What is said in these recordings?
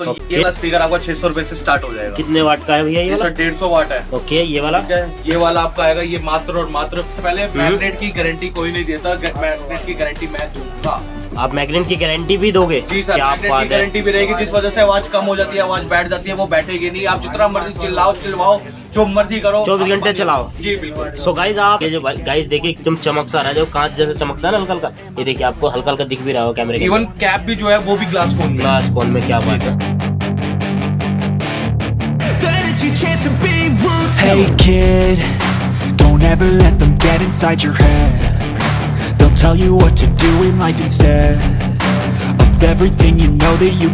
तो ये वाला स्पीकर आपका 600 रुपए से स्टार्ट हो जाएगा। कितने वाट का है भैया ये वाला? 150 वाट है। ओके, ये वाला? ये वाला आपका आएगा ये मात्र और मात्र, पहले मैग्नेट की गारंटी कोई नहीं देता, मैग्नेट की गारंटी मैं दूंगा। आप मैग्नेट की गारंटी भी दोगे? जी सर, मैग्नेट की गारंटी भी रहेगी, जिस वजह से आवाज कम हो जाती है, आवाज बैठ जाती है, वो बैठेगी नहीं। आप जितना मर्जी चिल्लाओ चिल्वाओ, जो मर्जी करो, 24 घंटे चलाओ। जी बिल्कुल। सो गाइज, आप ये जो गाइज देखिए एकदम चमक सा आ रहा है, जो कांच जैसे चमकता है ना हल्का हल्का, ये देखिए आपको हल्का हल्का दिख भी रहा हो कैमरे के। इवन कैप भी जो है वो भी ग्लास कोन में। ग्लास कोन में, क्या बात है। Hey kid, don't ever let them get inside your head. They'll tell you what to do in life instead of everything you know that you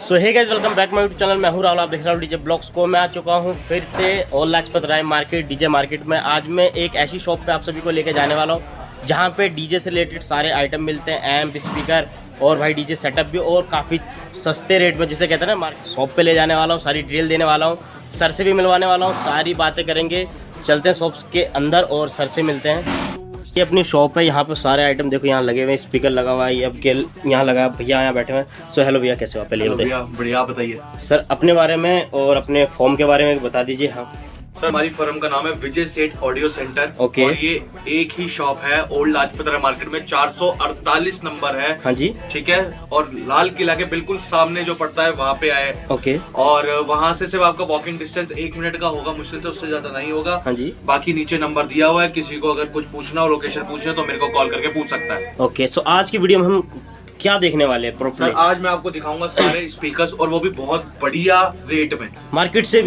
so hey guys, welcome back my YouTube channel. मैं हूं राहुल, आप देख रहे हो DJ blogs को। मैं आ चुका हूं फिर से और Lajpat Rai market, DJ market में। आज मैं एक ऐसी शॉप पे आप सभी को लेके जाने वाला हूं जहां पे डीजे से रिलेटेड सारे आइटम मिलते हैं, एम्प, स्पीकर और भाई डीजे सेटअप भी, और काफ़ी सस्ते रेट में, जिसे कहते हैं ना मार्केट। शॉप पे ले जाने वाला हूँ, सारी डिटेल देने वाला हूँ, सर से भी मिलवाने वाला हूँ, सारी बातें करेंगे। चलते हैं शॉप के अंदर और सर से मिलते हैं। ये अपनी शॉप है, यहाँ पे सारे आइटम देखो यहाँ लगे हुए हैं, स्पीकर लगा हुआ है, अब के यहाँ लगा है, भैया यहाँ बैठे हुए हैं। सो हेलो भैया, कैसे हो आप? पहले भैया बढ़िया, बताइए सर अपने बारे में और अपने फॉर्म के बारे में बता दीजिए। हाँ सर, हमारी फर्म का नाम है विजय सेठ ऑडियो सेंटर। ओके। और ये एक ही शॉप है ओल्ड लाजपत राय मार्केट में, 448 नंबर है। हाँ जी, ठीक है। और लाल किला के बिल्कुल सामने जो पड़ता है वहाँ पे आए। ओके। और वहाँ से सिर्फ आपका वॉकिंग डिस्टेंस 1 मिनट का होगा, मुश्किल से, उससे ज्यादा नहीं होगा। हाँ जी। बाकी नीचे नंबर दिया हुआ है, किसी को अगर कुछ पूछना हो, लोकेशन पूछना हो, तो मेरे को कॉल करके पूछ सकता है। ओके, सो आज की वीडियो में हम क्या देखने वाले हैं सर? आज मैं आपको दिखाऊंगा सारे स्पीकर्स, और वो भी बहुत बढ़िया रेट में, मार्केट से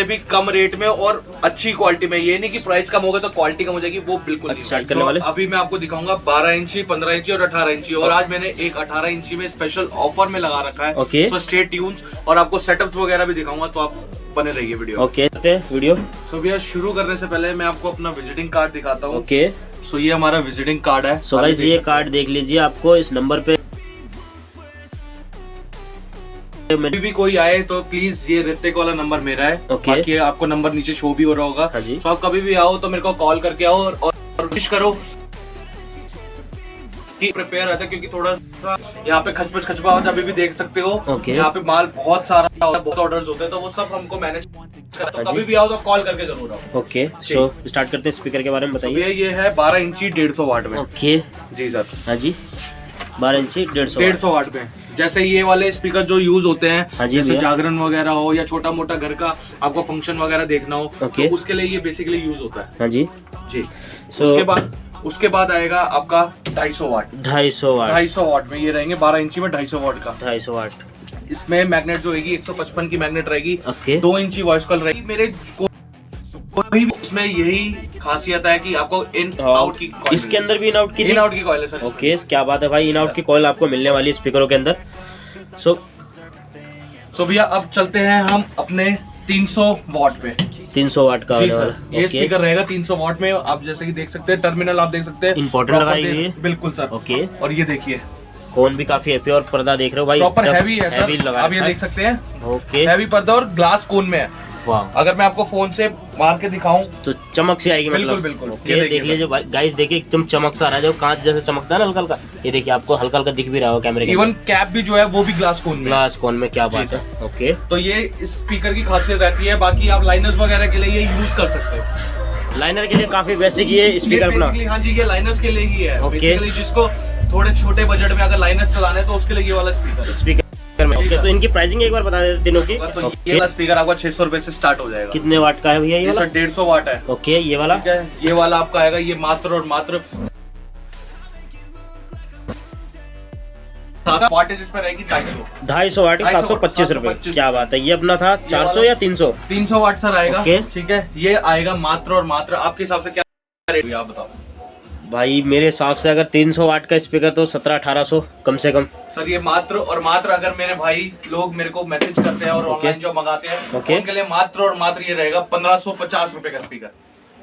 भी कम रेट में और अच्छी क्वालिटी में। ये नहीं कि प्राइस कम होगा तो क्वालिटी कम हो जाएगी, वो बिल्कुल अच्छा, नहीं। करने वाले। अभी मैं आपको दिखाऊंगा 12 इंची, 15 इंची और 18 इंची। और आज मैंने एक 18 इंची में स्पेशल ऑफर में लगा रखा है। ओके। सो स्टे ट्यून्ड, और आपको सेटअप्स वगैरह भी दिखाऊंगा, तो आप बने रहिए वीडियो। Okay video. सो भैया, शुरू करने से पहले मैं आपको अपना विजिटिंग कार्ड दिखाता हूँ। ओके। सो ये हमारा विजिटिंग कार्ड है। सो गाइस, ये कार्ड देख लीजिए, आपको इस नंबर पे कभी भी कोई आए तो प्लीज, ये ऋतिक वाला नंबर मेरा है। बाकी आपको नंबर नीचे शो भी हो रहा होगा। हाँ जी। तो आप कभी भी आओ तो मेरे को कॉल करके आओ, और विश करो कि प्रिपेयर रहता है, क्योंकि थोड़ा सा यहाँ पे खचपच होता है, अभी भी देख सकते हो। यहाँ पे माल बहुत सारा होता है, बहुत ऑर्डर्स होते हैं, तो वो सब हमको मैनेज करता है। कभी भी आओ तो कॉल करके जरूर आओ। ओके, सो स्टार्ट करते हैं। स्पीकर के बारे में बताइए। ये है 12 इंची 150 वाट में। ओके जी सर। हाँ जी, 12 इंची 150 वाट में। जैसे ये वाले स्पीकर जो यूज होते हैं, हाँ जी, जैसे जागरण वगैरह हो या छोटा मोटा घर का आपको फंक्शन वगैरह देखना हो, तो उसके लिए ये बेसिकली यूज होता है। हाँ जी जी। उसके बाद आएगा आपका 250 वाट। 250 वाट में ये रहेंगे, 12 इंची में 250 वाट का। 250 वाट। इसमें मैग्नेट जो रहेगी 155 की मैग्नेट रहेगी। ओके। 2 इंची वॉइस कॉल रहेगी। मेरे कोई भी इसमें यही खासियत है कि आपको इन आउट की कॉइल, इसके अंदर भी इन आउट की कॉइल है सर। ओके, क्या बात है भाई, इन आउट की कॉइल आपको मिलने वाली है स्पीकरों के अंदर। सो भैया, अब चलते हैं हम अपने 300 वाट पे। 300 वाट का ये स्पीकर रहेगा 300 वाट में। आप जैसे कि देख सकते हैं, टर्मिनल आप देख सकते हैं, इंपॉर्टेंट लगाई हुई है। बिल्कुल सर। ओके। और ये देखिए, फोन भी काफी हैवी, और पर्दा देख रहे हो भाई, प्रॉपर हैवी है सर। आप ये देख सकते हैं, ओके, हैवी पर्दा और ग्लास कोन में है। वाह। अगर मैं आपको फोन से मार के दिखाऊं तो चमक से आएगी, मतलब बिल्कुल। ओके, देख लीजिए गाइस, देखिए एकदम चमक सा आ रहा है, जो कांच जैसे चमकता है ना हल्का हल्का, ये देखिए आपको हल्का हल्का दिख भी रहा हो कैमरे के। इवन कैप भी जो है वो भी ग्लास कोन में। क्या बात है। ओके, तो ये इस स्पीकर की खासियत रहती है। बाकी आप लाइनर्स वगैरह के लिए ये यूज कर सकते हो। लाइनर के लिए काफी बेसिक ये स्पीकर अपना। हाँ जी, ये लाइनर्स के लिए ही है। ओके। जिसको थोड़े छोटे बजट में अगर लाइनर्स चलाने हैं तो उसके लिए ये वाला स्पीकर में। ओके, तो इनकी प्राइसिंग एक बार बता देते दिनों की। तो ये वाला स्पीकर आपका 600 रुपए से स्टार्ट हो जाएगा। कितने वाट का है भैया ये वाला? 150 वाट है। ओके, ये वाला? ये वाला आपका आएगा ये मात्र और मात्र वाटेज इस पर रहेगी 250 वाट, 725 रुपए। क्या बात है। ये अपना था 400 या 300? 300 वाट सर आएगा। ओके। ठीक है, ये आएगा मात्र और मात्र, आपके हिसाब से क्या रेट आप बताओ भाई? मेरे हिसाब से अगर 300 वाट का स्पीकर तो 1700-1800 कम से कम सर। ये मात्र और मात्र, अगर मेरे भाई लोग मेरे को मैसेज करते हैं और ऑनलाइन जो मंगाते हैं, उनके लिए मात्र और मात्र ये रहेगा 1550 रुपए का स्पीकर।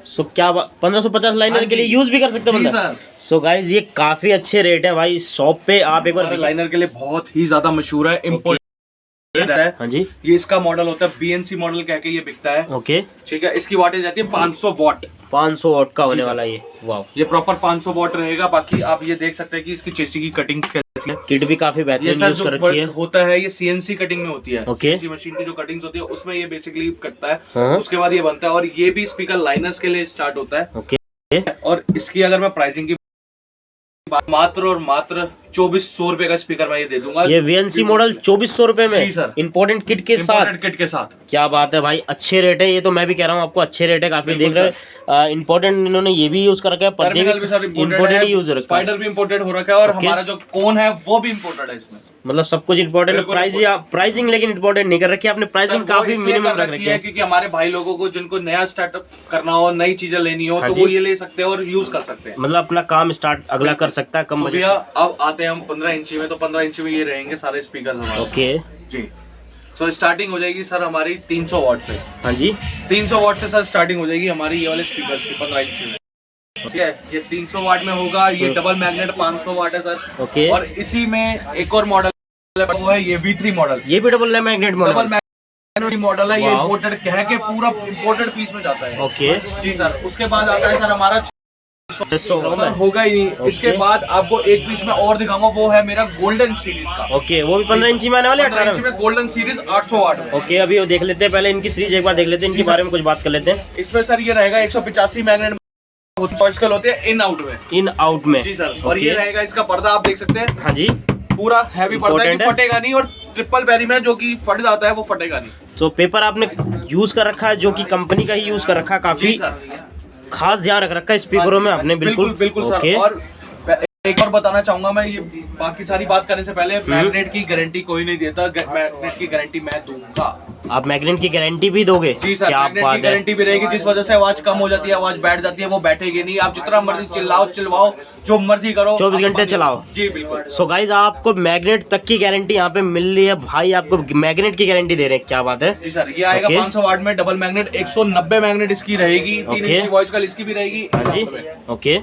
सो क्या 1550 लाइनर के लिए यूज भी कर सकते हैं बंदा। सो गाइज, ये काफी अच्छे रेट है भाई। शॉप पे आप एक बार, लाइनर के लिए बहुत ही ज्यादा मशहूर है। हाँ जी, ये इसका मॉडल होता है BNC मॉडल कह के ये बिकता है। ओके, ठीक है, इसकी वाटेज जाती है 500 वॉट। 500 वाट का होने वाला ये, वाह, ये प्रॉपर 500 वॉट रहेगा। बाकी आप ये देख सकते हैं कि इसकी चेसी की कटिंग कैसी है। किट भी काफी ये बेहतरीन सर यूज जो कर रखी है। होता है ये CNC कटिंग में होती है। ओके। CNC मशीन की जो कटिंग्स होती है उसमें ये बेसिकली कटता है। हाँ। उसके बाद ये बनता है और ये भी स्पीकर लाइनर्स के लिए स्टार्ट होता है। ओके, और इसकी अगर मैं प्राइसिंग की मात्र और मात्र 2400 रुपए का स्पीकर मैं ये दे दूंगा। ये VNC मॉडल 2400 रुपए में, जी सर, इम्पोर्टेंट किट के साथ। किट के साथ। क्या बात है भाई, अच्छे रेट है। ये तो मैं भी कह रहा हूँ आपको, अच्छे रेट है काफी। देख रहे हैं इम्पोर्टेंट इन्होंने ये भी यूज कर रखा है, पर्दे भी इम्पोर्टेंट यूज रखा है, स्पाइडर भी इम्पोर्टेड हो रखा है और हमारा जो कोन है वो भी इम्पोर्टेड है इसमें। मतलब सब कुछ इम्पोर्टेंट है। प्राइसिंग लेकिन इम्पोर्टेंट नहीं कर रखी है आपने, प्राइसिंग काफी मिनिमम रख रखी है, क्योंकि हमारे भाई लोगों को जिनको नया स्टार्टअप करना हो, नई चीजें लेनी हो, तो वो ये ले सकते हैं और यूज कर सकते हैं। मतलब अपना काम स्टार्ट अगला कर सकता है कम बजट। अब आते हैं हम 15 इंची में, तो 15 इंची में ये रहेंगे सारे स्पीकर हमारे। ओके जी, सो स्टार्टिंग हो जाएगी सर हमारी 300 वॉट से। हाँ जी, 300 वॉट से सर स्टार्टिंग हो जाएगी हमारी ये वाले स्पीकर की 15 इंची में। ठीक है, ये 300 वाट में होगा। ये डबल मैग्नेट 500 वाट है सर। ओके, और इसी में एक और मॉडल वो है ये V3 मॉडल। ये भी double magnet model, double magnet model है। ये इम्पोर्टेड कह के पूरा इम्पोर्टेड पीस में जाता है। ओके जी सर। उसके बाद आता है सर हमारा 600 होगा ही नहीं। इसके बाद आपको एक पीस में और दिखाऊंगा, वो है मेरा गोल्डन सीरीज का। ओके, वो भी 15 इंची में आने वाले, 18 में गोल्डन सीरीज 800 वाट में। ओके, अभी वो देख लेते हैं, पहले इनकी सीरीज एक बार देख लेते हैं, इनके बारे में कुछ बात कर लेते हैं। इसमें सर ये रहेगा 185 मैग्नेट आजकल होते हैं इन आउट में। इन आउट में, जी सर। और ये रहेगा इसका पर्दा, आप देख सकते हैं। हाँ जी, पूरा हैवी पर्दा है, फटेगा नहीं। और ट्रिपल पैरी में जो कि फट जाता है वो फटेगा नहीं। तो पेपर आपने यूज कर रखा है, जो कि कंपनी का ही यूज कर रखा है, काफी खास ध्यान रख रखा है स्पीकरों में आपने। बिल्कुल बिल्कुल सर। और एक और बताना चाहूंगा मैं, ये बाकी सारी बात करने से पहले, मैग्नेट की गारंटी कोई नहीं देता, मैग्नेट की गारंटी मैं दूंगा। आप मैग्नेट की गारंटी भी दोगे? जी सर, मैग्नेट की गारंटी भी रहेगी। जिस वजह से आवाज कम हो जाती है, आवाज बैठ जाती है, वो बैठेगी नहीं। आप जितना मर्जी चिल्लाओ चिल्लाओ, जो मर्जी करो, 24 घंटे चलाओ। जी बिल्कुल। सो गाइज, आपको मैग्नेट तक की गारंटी यहाँ पे मिल रही है भाई, आपको मैग्नेट की गारंटी दे रहे हैं, क्या बात है। जी सर, ये आएगा 500 वाट में डबल मैग्नेट। 190 मैग्नेट इसकी रहेगी। 3 इंची वॉइस कॉल इसकी भी रहेगी। हाँ जी, ओके,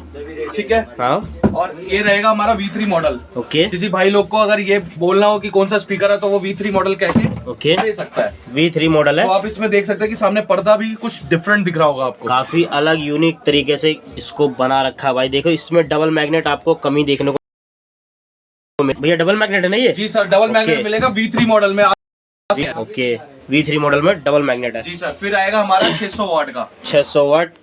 ठीक है। हाँ, और ये रहेगा हमारा V3 मॉडल। ओके, किसी भाई लोग को अगर ये बोलना हो कि कौन सा स्पीकर है, तो वो V3 मॉडल कह के ओके दे सकता है। V3 मॉडल है। तो आप इसमें देख सकते हैं कि सामने पर्दा भी कुछ डिफरेंट दिख रहा होगा आपको। काफी अलग यूनिक तरीके से इसको बना रखा है भाई। देखो, इसमें डबल मैग्नेट आपको कमी देखने को। भैया डबल मैग्नेट है ना ये? जी सर, डबल मैग्नेट मिलेगा V3 मॉडल में। ओके, V3 मॉडल में डबल मैग्नेट है। जी सर। फिर आएगा हमारा 600 वाट का। 600 वाट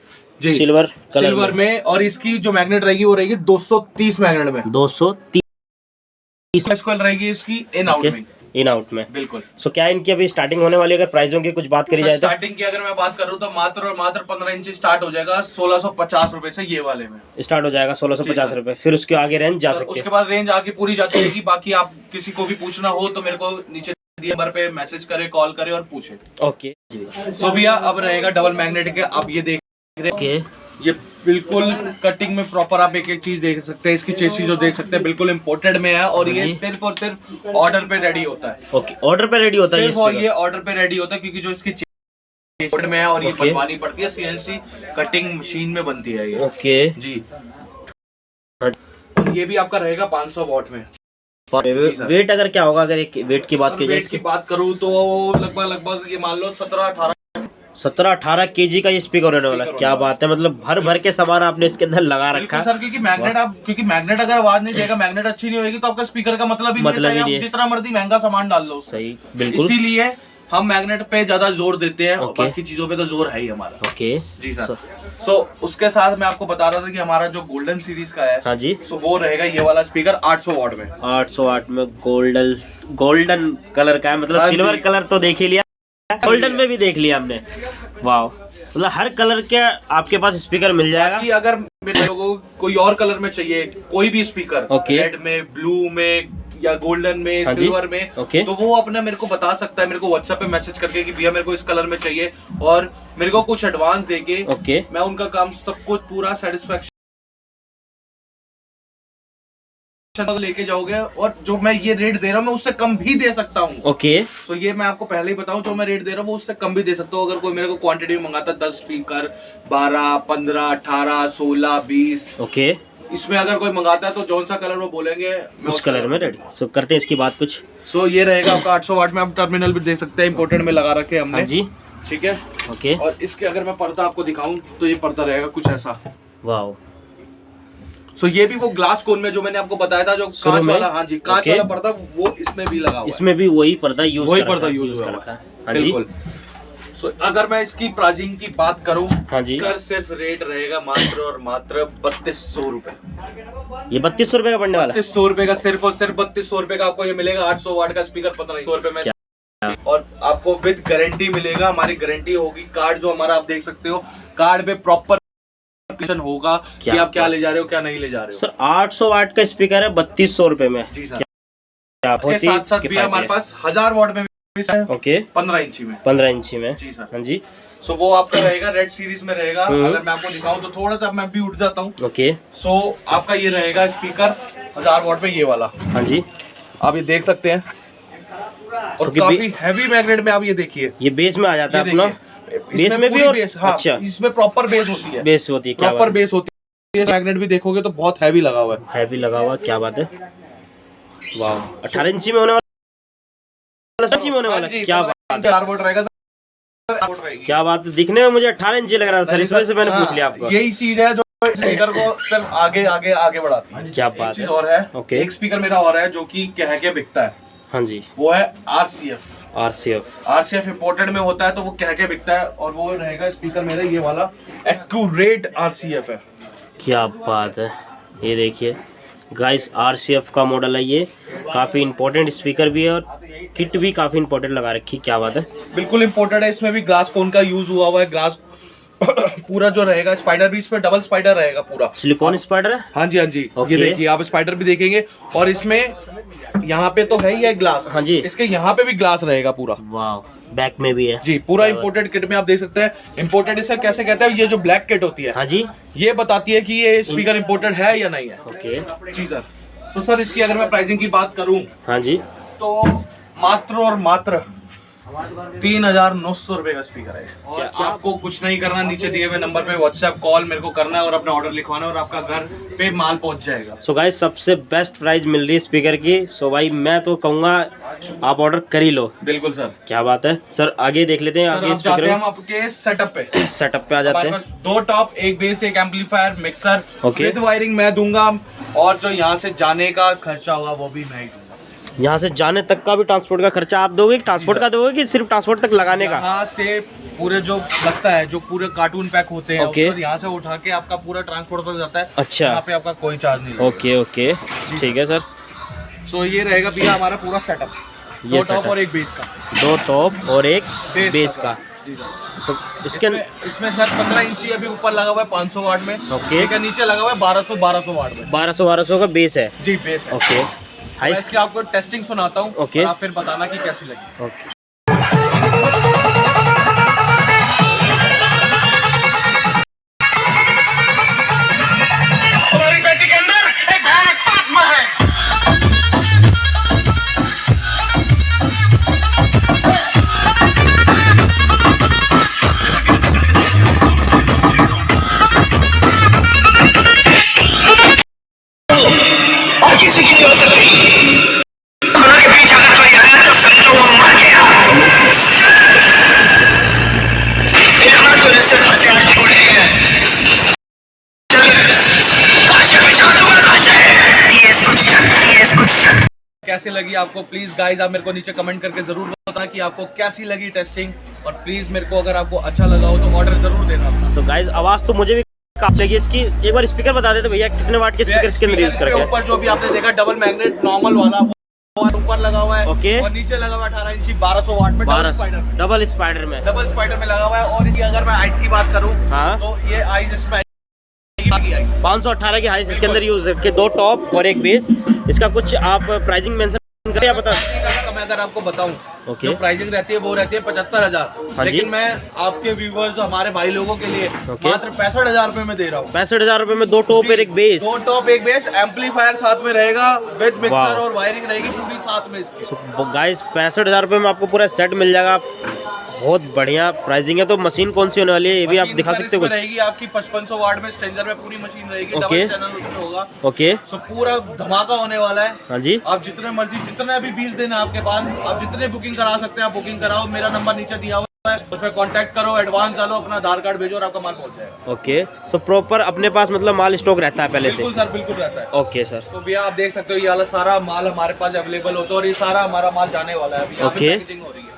जी, सिल्वर सिल्वर में। और इसकी जो मैग्नेट रहेगी वो रहेगी 230 मैग्नेट में। 230 कॉइल रहेगी इसकी इन आउट में। इन आउट में, बिल्कुल। सो क्या इनकी अभी स्टार्टिंग होने वाली है? अगर प्राइसों की कुछ बात करी जाए तो स्टार्टिंग की अगर मैं बात करूँ तो मात्र और मात्र 15 इंची स्टार्ट हो जाएगा 1650 रुपए से। ये वाले में स्टार्ट हो जाएगा 1650 रुपए। फिर उसके आगे रेंज जा सकते उसके बाद रेंज आगे पूरी जाती रहेगी। बाकी आप किसी को भी पूछना हो तो मेरे को नीचे दिए नंबर पे मैसेज करे, कॉल करे और पूछे। ओके। सो भैया, अब रहेगा डबल मैग्नेट के। आप ये देख रहे हैं, ये बिल्कुल कटिंग में प्रॉपर आप एक एक चीज देख सकते हैं। इसकी चेसी जो देख सकते हैं बिल्कुल इम्पोर्टेड में है। और ये सिर्फ और सिर्फ ऑर्डर पे रेडी होता है। ओके, ऑर्डर पे रेडी होता है ये ऑर्डर पे रेडी होता है, क्योंकि जो इसकी चेसी में है और ये बनवानी पड़ती है, CNC कटिंग मशीन में बनती है ये। ओके जी। और ये भी आपका रहेगा 500 वॉट में। वेट अगर क्या होगा, अगर एक वेट की बात की जाए, इसकी बात करूँ तो लगभग ये मान लो 17-18 केजी का ये स्पीकर होने वाला। क्या बात है, मतलब भर भर के सामान आपने इसके अंदर लगा रखा है सर। क्योंकि मैग्नेट अगर आवाज नहीं देगा, मैग्नेट अच्छी नहीं होगी, तो आपका स्पीकर का मतलब ही नहीं है। जितना मर्जी महंगा सामान डाल लो। सही, बिल्कुल। इसीलिए हम मैग्नेट पे ज्यादा जोर देते हैं। बाकी चीजों पे तो जोर है ही हमारा। ओके जी सर। सो उसके साथ मैं आपको बता रहा था कि हमारा जो गोल्डन सीरीज का है, हाँ जी, सो वो रहेगा ये वाला स्पीकर 800 वॉट में। 800 वाट में गोल्डन कलर का है। मतलब सिल्वर कलर तो देख ही लिया, गोल्डन में भी देख लिया हमने। वाह, मतलब हर कलर के आपके पास स्पीकर मिल जाएगा। कि अगर मेरे लोगों को कोई और कलर में चाहिए, कोई भी स्पीकर, रेड में, ब्लू में या गोल्डन में, सिल्वर में, तो वो अपना मेरे को बता सकता है, मेरे को व्हाट्सएप पे मैसेज करके कि भैया मेरे को इस कलर में चाहिए, और मेरे को कुछ एडवांस देके मैं उनका काम सब कुछ पूरा सेटिस्फेक्शन लेके जाओगे। और जो मैं ये रेट दे रहा हूँ मैं उससे कम भी दे सकता हूँ। ओके, तो ये मैं आपको पहले ही बताऊं, जो मैं रेट दे रहा हूँ वो उससे कम भी दे सकता हूँ। अगर कोई मेरे को क्वांटिटी में मंगाता 10 स्पीकर, 12, 15, 18, 16, 20, ओके, इसमें अगर कोई मंगाता है तो जौन सा कलर वो बोलेंगे उस कलर में रेडी। सो करते हैं इसकी बात कुछ। सो ये रहेगा आपका 800 वाट में, आप टर्मिनल भी देख सकते हैं, इंपोर्टेड में लगा रखे हैं हमने। हाँ जी, ठीक है। ओके। और इसके अगर मैं पर्दा आपको दिखाऊं तो ये पर्दा रहेगा कुछ ऐसा। वाओ। सो ये भी वो ग्लास कोन में जो मैंने आपको बताया था, जो कांच वाला, हाँ जी, कांच वाला पर्दा, वो इसमें भी लगा हुआ है। इसमें भी वही पर्दा यूज कर रखा है। हाँ जी। सो अगर मैं इसकी प्राइसिंग की बात करूं, हाँ जी सर, सिर्फ रेट रहेगा मात्र और मात्र 3200 रुपए। ये 3200 रुपए का पड़ने वाला है। 3200 रुपए का, सिर्फ और सिर्फ 3200 रुपए का आपको ये मिलेगा। 800 वाट का स्पीकर 1500 रुपए में, और आपको विद गारंटी मिलेगा। हमारी गारंटी होगी। कार्ड जो हमारा आप देख सकते हो, कार्ड पे प्रॉपर होगा कि आप क्या ले जा रहे हो, क्या नहीं ले जा रहे हो। सर 800 वाट का स्पीकर है 3200 रुपए में। जी सर। इसके साथ साथ भी हमारे पास 1000 वाट में ओके 15 इंची में। 15 इंची में। जी सर। हाँ जी। सो वो आपका रहेगा रेड सीरीज में रहेगा। अगर मैं आपको दिखाऊं तो थोड़ा सा मैं भी उठ जाता हूँ। ओके। सो आपका ये रहेगा स्पीकर 1000 वाट में, ये वाला। हाँ जी, आप ये देख सकते हैं, और काफी हैवी मैग्नेट में। आप ये देखिए, ये बेस में आ जाता है अपना। बेस में भी, और हाँ, अच्छा, इसमें प्रॉपर बेस होती है। बेस होती है, क्या प्रॉपर बेस होती है। मैग्नेट भी देखोगे तो बहुत हैवी लगा हुआ है। हैवी लगा हुआ, क्या बात है। वाह, 18 इंची में होने वाला, इंची में होने वाला, क्या बात है। 4 वोल्ट रहेगा। क्या बात है, दिखने में मुझे 18 इंची लग रहा था सर, इस वजह से मैंने पूछ लिया आपको। यही चीज है जो स्पीकर को सिर्फ आगे आगे आगे बढ़ाती है। क्या बात है। और है, ओके। एक स्पीकर मेरा और है जो कि कह के बिकता है। हाँ जी, वो है RCF। RCF इंपोर्टेड में होता है तो वो कह के बिकता है, और वो रहेगा स्पीकर मेरा ये वाला एक्यूरेट RCF है। क्या बात है। ये देखिए गाइस, RCF का मॉडल है ये। काफी इंपॉर्टेंट स्पीकर भी है, और किट भी काफी इंपॉर्टेंट लगा रखी। क्या बात है, बिल्कुल इंपोर्टेड है। इसमें भी ग्लास कोन का यूज हुआ है। ग्लास पूरा जो रहेगा, स्पाइडर भी इसमें डबल स्पाइडर रहेगा पूरा। सिलिकॉन स्पाइडर है। हाँ जी, हाँ जी। ये देखिए, आप स्पाइडर भी देखेंगे, और इसमें यहाँ पे तो है ही है ग्लास। हाँ जी, इसके यहाँ पे भी ग्लास रहेगा पूरा। वाह, बैक में भी है जी, पूरा इंपोर्टेड किट में आप देख सकते हैं। इंपोर्टेड इसे कैसे कहते हैं, ये जो ब्लैक किट होती है, हाँ जी, ये बताती है कि ये स्पीकर इंपोर्टेड है या नहीं है। ओके जी सर। तो सर इसकी अगर मैं प्राइसिंग की बात करूं, हाँ जी, तो मात्र और मात्र 3900 रुपए का स्पीकर है। और आपको कुछ नहीं करना, नीचे दिए हुए नंबर पे व्हाट्सएप कॉल मेरे को करना है और अपना ऑर्डर लिखवाना है, और आपका घर पे माल पहुंच जाएगा। सो गाइस, सबसे बेस्ट प्राइस मिल रही है स्पीकर की। सो भाई मैं तो कहूँगा आप ऑर्डर कर ही लो। बिल्कुल सर। क्या बात है सर, आगे देख लेते हैं। आगे जाते हैं हम आपके सेटअप पे। सेटअप पे आ जाते हैं। 2 टॉप, एक बेस, एक amplifier, mixer, okay. With wiring मैं दूंगा, और जो यहाँ से जाने का खर्चा होगा वो भी मैं ही दूंगा। यहाँ से जाने तक का भी ट्रांसपोर्ट का खर्चा आप दोगे? ट्रांसपोर्ट का दोगे कि सिर्फ ट्रांसपोर्ट तक लगाने का? यहाँ से पूरे जो लगता है, जो पूरे कार्टून पैक होते हैं, ओके। यहाँ से उठा के आपका पूरा ट्रांसपोर्ट तक जाता है। अच्छा, यहाँ पे आपका कोई चार्ज नहीं लगेगा। ओके ओके, ठीक है सर। सो ये रहेगा भैया हमारा पूरा सेटअप। 2 टॉप और एक बेस का। 2 टॉप और एक बेस का। इसके इसमें सर 15 इंची अभी ऊपर लगा हुआ है 500 वाट में। ओके। ठीक है, नीचे लगा हुआ है 1200 वाट में। 1200 का बेस है। जी, बेस है। ओके। मैं इसकी आपको टेस्टिंग सुनाता हूँ। ओके। आप फिर बताना कि कैसी लगी। ओके। कैसी लगी आपको, प्लीज गाइज आप मेरे को नीचे कमेंट करके जरूर बताना कि आपको कैसी लगी टेस्टिंग, और प्लीज मेरे को अगर आपको अच्छा लगा हो तो ऑर्डर जरूर देना अपना। सो गाइज, आवाज तो मुझे भी काफी लगी इसकी। एक बार स्पीकर बता देते भैया, कितने वाट के स्पीकर इसके अंदर यूज करके? ऊपर जो भी आपने देखा डबल मैग्नेट नॉर्मल वाला, वो ऊपर लगा हुआ है। ओके। और नीचे लगा हुआ 18 इंची 1200 वाट में, डबल स्पाइडर में। डबल स्पाइडर में लगा हुआ है। और इसकी अगर मैं आइस की बात करूँ, हाँ, तो ये आइस इसमें 518 की हाइस इसके अंदर यूज करके, 2 टॉप और एक बेस। इसका कुछ आप प्राइसिंग मेंशन करें, बता। मैं अगर आपको बताऊं, ओके, जो प्राइसिंग रहती है वो रहती है 75,000। हाँ, लेकिन मैं आपके व्यूवर्स, हमारे भाई लोगों के लिए मात्र 65,000 रुपए में दे रहा हूँ। 65,000 रुपए में 2 टॉप और एक बेस। 2 टॉप एक बेस, एम्पलीफायर साथ में रहेगा, विद मिक्सर और वायरिंग रहेगी पूरी साथ में इसकी। गाइस 65,000 रुपए में आपको पूरा सेट मिल जाएगा। बहुत बढ़िया प्राइसिंग है। तो मशीन कौन सी होने वाली है ये भी आप दिखा सकते हो कुछ? रहेगी आपकी 5500 वाट में स्ट्रेंजर में पूरी मशीन रहेगी। ओके। डबल चैनल उसमें होगा। ओके। सो पूरा धमाका होने वाला है। हाँ जी। आप जितने मर्जी, जितने अभी 20 दिन है आपके पास, आप जितने बुकिंग करा सकते हैं आप बुकिंग कराओ। मेरा नंबर नीचे दिया हुआ है, उसमें कांटेक्ट करो, एडवांस डालो, अपना आधार कार्ड भेजो और आपका माल पहुंच जाएगा। ओके। सो प्रॉपर अपने पास मतलब माल स्टॉक रहता है पहले से? बिल्कुल सर, बिल्कुल रहता है। Okay sir. तो भैया आप देख सकते हो ये वाला सारा माल हमारे पास अवेलेबल होता है और ये सारा हमारा माल जाने वाला है। अभी यहाँ पे ओके। पैकेजिंग हो रही है।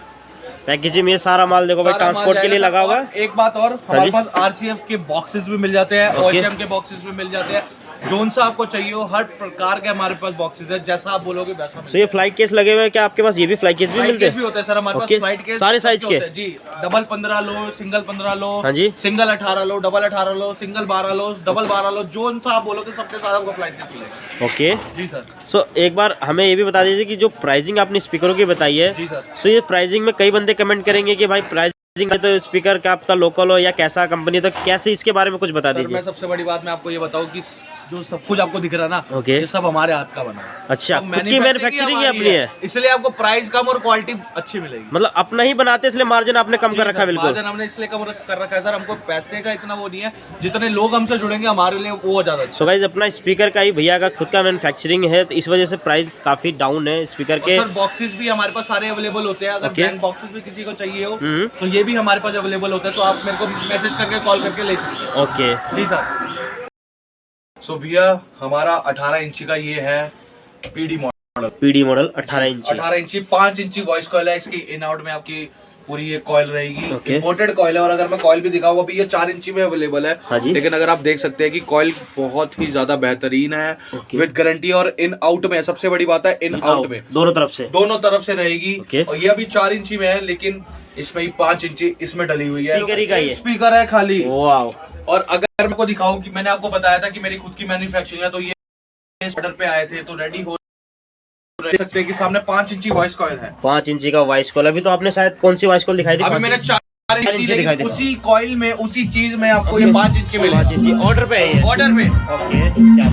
पैकेजिंग में ये सारा माल देखो भाई सारा माल ट्रांसपोर्ट के लिए जाएगा लगा सर। हुआ है। और एक बात और, हमारे पास आरसीएफ के बॉक्सेस भी मिल जाते हैं, ओके। OHM के बॉक्सेस भी मिल जाते हैं। जोन सा आपको चाहिए हो हर प्रकार के हमारे पास बॉक्सेस है, जैसा आप बोलोगे वैसा। तो ये फ्लाइट केस लगे हुए हैं क्या आपके पास? ये भी फ्लाइट केस भी मिलते केस हैं? भी होते हैं सर हमारे ओके। पास। फ्लाइट केस सारे साइज के? जी, डबल 15 लो, सिंगल 15 लो। हाँ जी। सिंगल 18 लो, डबल 18 लो, सिंगल 12 लो, डबल 12 लो, जोन सा आप बोलोगे सबके सारा आपको फ्लाइट केस मिलेगा। ओके जी सर। सो एक बार हमें ये भी बता दीजिए कि जो प्राइसिंग आपने स्पीकरों की बताई है, जी सर। सो ये प्राइसिंग में कई बंदे कमेंट करेंगे कि भाई प्राइसिंग तो स्पीकर का आपका लोकल हो या कैसा कंपनी, तो कैसे इसके बारे में कुछ बता सर मैं दीजिए। सबसे बड़ी बात मैं आपको ये बताऊं कि जो सब कुछ आपको दिख रहा है ना, ओके। ये सब हमारे हाथ का बना है। अच्छा, तो खुद की मैन्युफैक्चरिंग ही अपनी है, इसलिए आपको प्राइस कम और क्वालिटी अच्छी मिलेगी। मतलब अपना ही बनाते इसलिए मार्जिन आपने कम कर रखा है? बिल्कुल। मार्जिन हमने इसलिए कम कर रखा है सर, हमको पैसे का इतना वो नहीं है, जितने लोग हमसे जुड़ेंगे हमारे लिए वो ज्यादा अच्छा। सो गाइस अपना स्पीकर का ही भैया का खुद का मैन्युफैक्चरिंग है, तो इस वजह से प्राइस काफी डाउन है स्पीकर के। सर बॉक्सेस भी हमारे पास सारे अवेलेबल होते हैं, अगर ओके। ब्लैंक बॉक्सेस भी किसी को चाहिए हो तो ये भी हमारे पास अवेलेबल होता है, तो आप मेरे को मैसेज करके कॉल करके ले सकते हैं। ओके जी सर। सो भैया हमारा 18 इंची का ये है पीडी मॉडल 18 इंची। 18 इंची 5 इंची वॉइस कॉइल है। इसकी इन आउट में आपकी पूरी ये कॉइल रहेगी। ओके। इंपोर्टेड कॉइल है और अगर मैं कॉइल भी दिखाऊंगा अभी ये 4 इंची में अवेलेबल है। हाँ जी। लेकिन अगर आप देख सकते हैं कि कॉइल बहुत ही ज्यादा बेहतरीन है ओके। विद गारंटी और इन आउट में सबसे बड़ी बात है इन आउट में दोनों तरफ से रहेगी। ओके। और ये अभी 4 इंची में है लेकिन इसमें ही 5 इंची इसमें डली हुई है। स्पीकर ही का ये? स्पीकर है खाली। वाओ। और अगर मैं आपको दिखाऊं कि मैंने आपको बताया था कि मेरी खुद की मैन्युफैक्चरिंग है, तो ये ऑर्डर पे आए थे तो रेडी हो देख सकते हैं कि सामने 5 इंची वॉइस कॉइल है। 5 इंची का वॉइस कॉल। अभी तो आपने शायद कौन सी वॉइस कॉल दिखाई दी? अभी मैंने 4 इंची दिखाई दी। उसी कॉइल में उसी चीज में आपको ये 5 इंची मिलेगी। ऑर्डर पे है ये? ऑर्डर पे। ओके क्या